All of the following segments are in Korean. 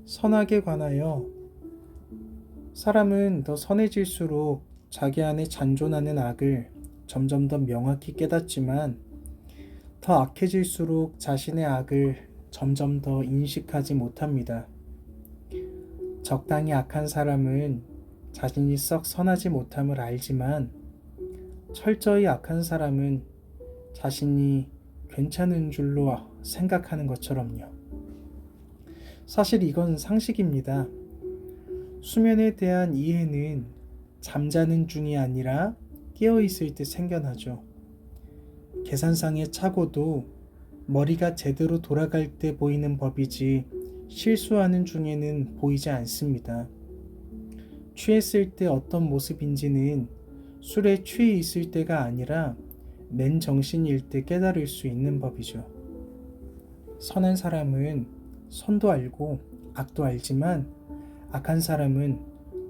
선악에 관하여 사람은 더 선해질수록 자기 안에 잔존하는 악을 점점 더 명확히 깨닫지만 더 악해질수록 자신의 악을 점점 더 인식하지 못합니다. 적당히 악한 사람은 자신이 썩 선하지 못함을 알지만 철저히 악한 사람은 자신이 괜찮은 줄로 생각하는 것처럼요. 사실 이건 상식입니다. 수면에 대한 이해는 잠자는 중이 아니라 깨어있을 때 생겨나죠. 계산상의 착오도 머리가 제대로 돌아갈 때 보이는 법이지 실수하는 중에는 보이지 않습니다. 취했을 때 어떤 모습인지는 술에 취해 있을 때가 아니라 맨정신일 때 깨달을 수 있는 법이죠. 선한 사람은 선도 알고 악도 알지만 악한 사람은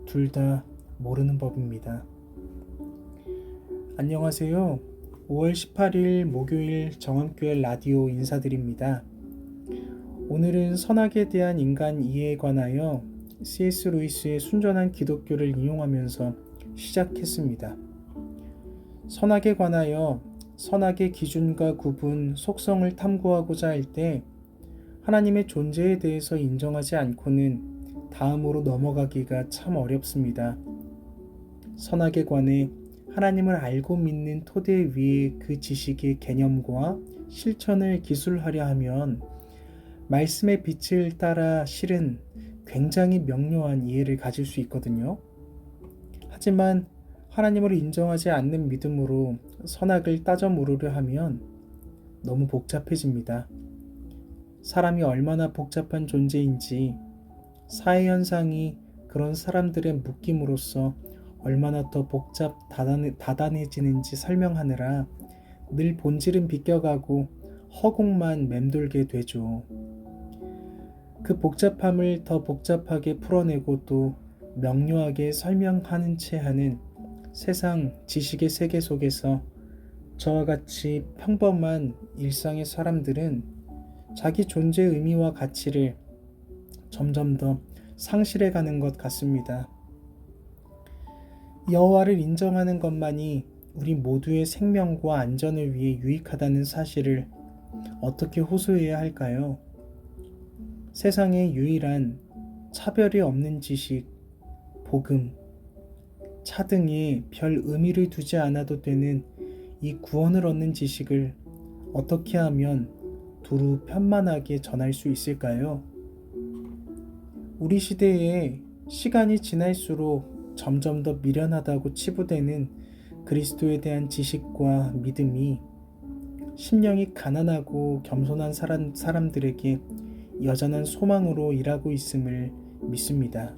둘 다 모르는 법입니다. 안녕하세요. 5월 18일 목요일 정원교회 라디오 인사드립니다. 오늘은 선악에 대한 인간 이해에 관하여 C.S. 루이스의 순전한 기독교를 인용하면서 시작했습니다. 선악에 관하여 선악의 기준과 구분, 속성을 탐구하고자 할 때 하나님의 존재에 대해서 인정하지 않고는 다음으로 넘어가기가 참 어렵습니다. 선악에 관해 하나님을 알고 믿는 토대 위에 그 지식의 개념과 실천을 기술하려 하면 말씀의 빛을 따라 실은 굉장히 명료한 이해를 가질 수 있거든요. 하지만 하나님을 인정하지 않는 믿음으로 선악을 따져 물으려 하면 너무 복잡해집니다. 사람이 얼마나 복잡한 존재인지 사회 현상이 그런 사람들의 묶임으로써 얼마나 더 다단해지는지 설명하느라 늘 본질은 비껴가고 허공만 맴돌게 되죠. 그 복잡함을 더 복잡하게 풀어내고 또 명료하게 설명하는 채 하는 세상 지식의 세계 속에서 저와 같이 평범한 일상의 사람들은 자기 존재의 의미와 가치를 점점 더 상실해가는 것 같습니다. 여호와를 인정하는 것만이 우리 모두의 생명과 안전을 위해 유익하다는 사실을 어떻게 호소해야 할까요? 세상의 유일한 차별이 없는 지식, 복음, 차 등에 별 의미를 두지 않아도 되는 이 구원을 얻는 지식을 어떻게 하면 두루 편만하게 전할 수 있을까요? 우리 시대에 시간이 지날수록 점점 더 미련하다고 치부되는 그리스도에 대한 지식과 믿음이 심령이 가난하고 겸손한 사람들에게 여전한 소망으로 일하고 있음을 믿습니다.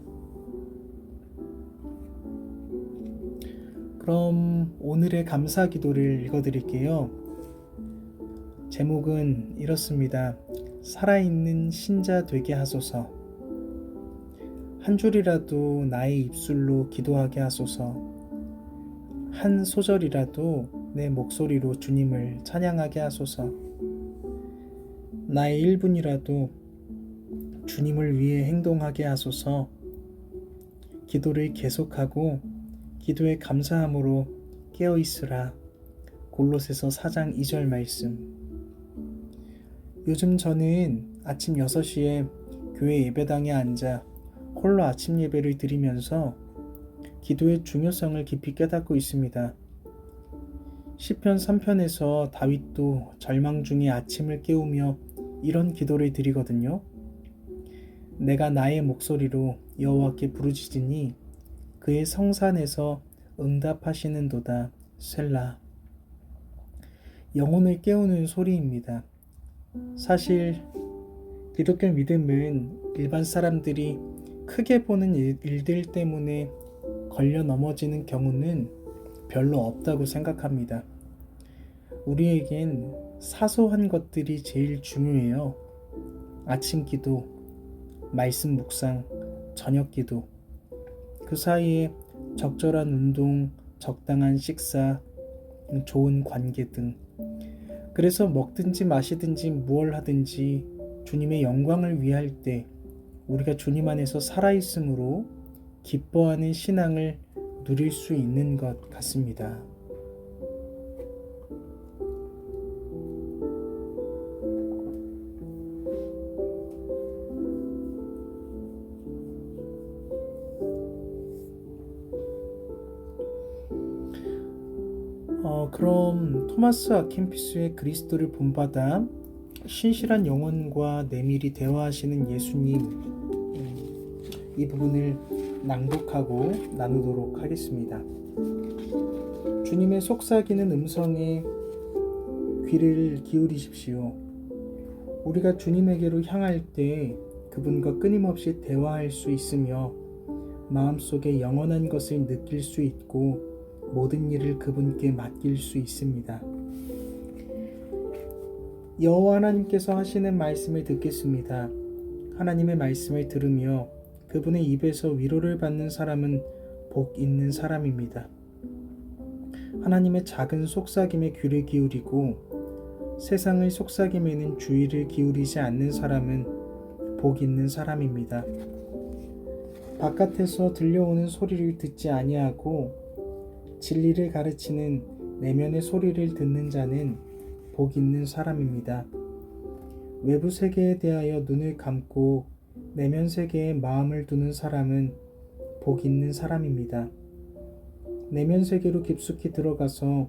그럼 오늘의 감사 기도를 읽어드릴게요. 제목은 이렇습니다. 살아있는 신자 되게 하소서. 한 줄이라도 나의 입술로 기도하게 하소서. 한 소절이라도 내 목소리로 주님을 찬양하게 하소서. 나의 1분이라도 주님을 위해 행동하게 하소서. 기도를 계속하고 기도에 감사함으로 깨어있으라. 골로새서 4장 2절 말씀. 요즘 저는 아침 6시에 교회 예배당에 앉아 홀로 아침 예배를 드리면서 기도의 중요성을 깊이 깨닫고 있습니다. 시편 3편에서 다윗도 절망 중에 아침을 깨우며 이런 기도를 드리거든요. 내가 나의 목소리로 여호와께 부르짖으니 그의 성산에서 응답하시는도다. 셀라. 영혼을 깨우는 소리입니다. 사실 기독교 믿음은 일반 사람들이 크게 보는 일들 때문에 걸려 넘어지는 경우는 별로 없다고 생각합니다. 우리에겐 사소한 것들이 제일 중요해요. 아침 기도, 말씀 묵상, 저녁 기도, 그 사이에 적절한 운동, 적당한 식사, 좋은 관계 등. 그래서 먹든지 마시든지 무얼 하든지 주님의 영광을 위할 때 우리가 주님 안에서 살아있음으로 기뻐하는 신앙을 누릴 수 있는 것 같습니다. 그럼 토마스 아킨피스의 그리스도를 본받아 신실한 영혼과 내밀히 대화하시는 예수님, 이 부분을 낭독하고 나누도록 하겠습니다. 주님의 속삭이는 음성에 귀를 기울이십시오. 우리가 주님에게로 향할 때 그분과 끊임없이 대화할 수 있으며 마음속에 영원한 것을 느낄 수 있고 모든 일을 그분께 맡길 수 있습니다. 여호와 하나님께서 하시는 말씀을 듣겠습니다. 하나님의 말씀을 들으며 그분의 입에서 위로를 받는 사람은 복 있는 사람입니다. 하나님의 작은 속삭임에 귀를 기울이고 세상의 속삭임에는 주의를 기울이지 않는 사람은 복 있는 사람입니다. 바깥에서 들려오는 소리를 듣지 아니하고 진리를 가르치는 내면의 소리를 듣는 자는 복 있는 사람입니다. 외부 세계에 대하여 눈을 감고 내면 세계에 마음을 두는 사람은 복 있는 사람입니다. 내면 세계로 깊숙이 들어가서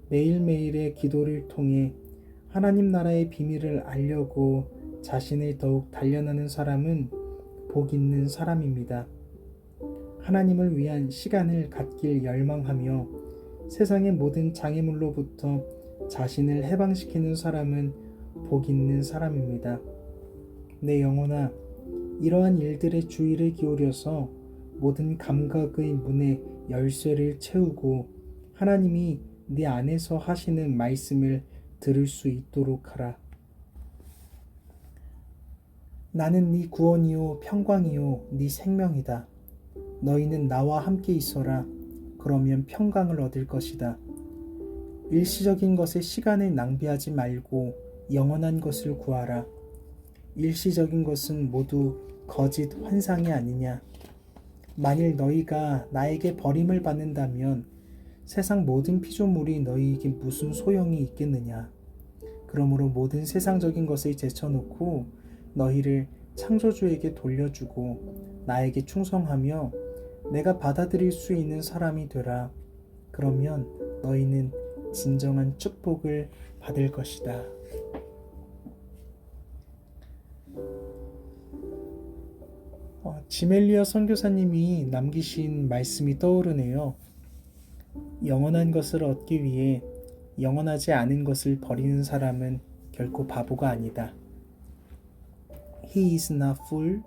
매일매일의 기도를 통해 하나님 나라의 비밀을 알려고 자신을 더욱 단련하는 사람은 복 있는 사람입니다. 하나님을 위한 시간을 갖길 열망하며 세상의 모든 장애물로부터 자신을 해방시키는 사람은 복 있는 사람입니다. 내 영혼아, 이러한 일들에 주의를 기울여서 모든 감각의 문에 열쇠를 채우고 하나님이 네 안에서 하시는 말씀을 들을 수 있도록 하라. 나는 네 구원이요 평강이요 네 생명이다. 너희는 나와 함께 있어라. 그러면 평강을 얻을 것이다. 일시적인 것에 시간을 낭비하지 말고 영원한 것을 구하라. 일시적인 것은 모두 거짓 환상이 아니냐. 만일 너희가 나에게 버림을 받는다면 세상 모든 피조물이 너희에게 무슨 소용이 있겠느냐. 그러므로 모든 세상적인 것을 제쳐놓고 너희를 창조주에게 돌려주고 나에게 충성하며 내가 받아들일 수 있는 사람이 되라. 그러면 너희는 진정한 축복을 받을 것이다. 지멜리아 선교사님이 남기신 말씀이 떠오르네요. 영원한 것을 얻기 위해 영원하지 않은 것을 버리는 사람은 결코 바보가 아니다. He is not fool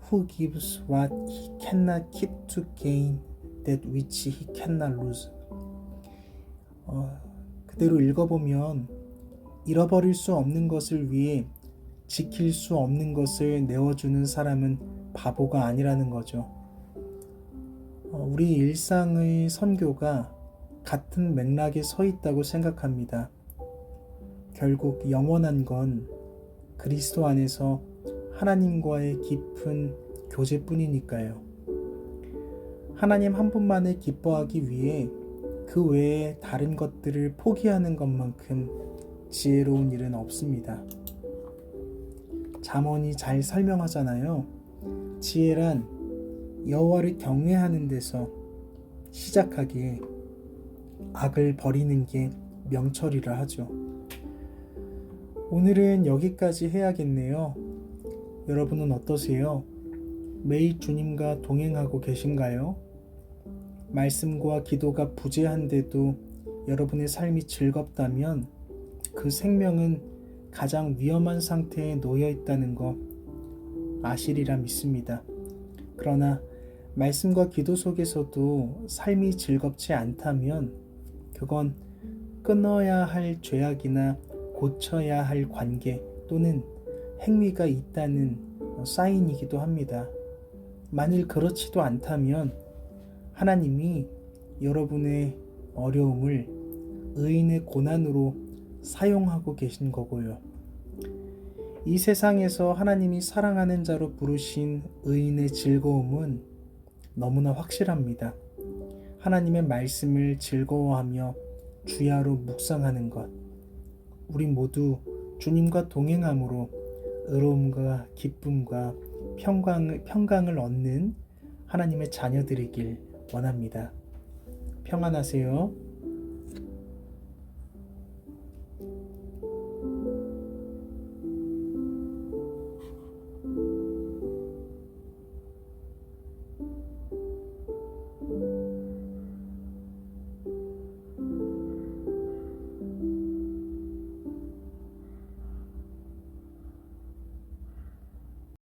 who gives what he cannot keep to gain that which he cannot lose. 그대로 읽어보면 잃어버릴 수 없는 것을 위해 지킬 수 없는 것을 내어주는 사람은 바보가 아니라는 거죠. 우리 일상의 선교가 같은 맥락에 서 있다고 생각합니다. 결국 영원한 건 그리스도 안에서 하나님과의 깊은 교제뿐이니까요. 하나님 한 분만을 기뻐하기 위해 그 외에 다른 것들을 포기하는 것만큼 지혜로운 일은 없습니다. 잠언이 잘 설명하잖아요. 지혜란 여호와를 경외하는 데서 시작하기에 악을 버리는 게 명철이라 하죠. 오늘은 여기까지 해야겠네요. 여러분은 어떠세요? 매일 주님과 동행하고 계신가요? 말씀과 기도가 부재한데도 여러분의 삶이 즐겁다면 그 생명은 가장 위험한 상태에 놓여 있다는 거 아시리라 믿습니다. 그러나 말씀과 기도 속에서도 삶이 즐겁지 않다면 그건 끊어야 할 죄악이나 고쳐야 할 관계 또는 행위가 있다는 사인이기도 합니다. 만일 그렇지도 않다면 하나님이 여러분의 어려움을 의인의 고난으로 사용하고 계신 거고요. 이 세상에서 하나님이 사랑하는 자로 부르신 의인의 즐거움은 너무나 확실합니다. 하나님의 말씀을 즐거워하며 주야로 묵상하는 것. 우리 모두 주님과 동행함으로 의로움과 기쁨과 평강을 얻는 하나님의 자녀들이길 원합니다. 평안하세요.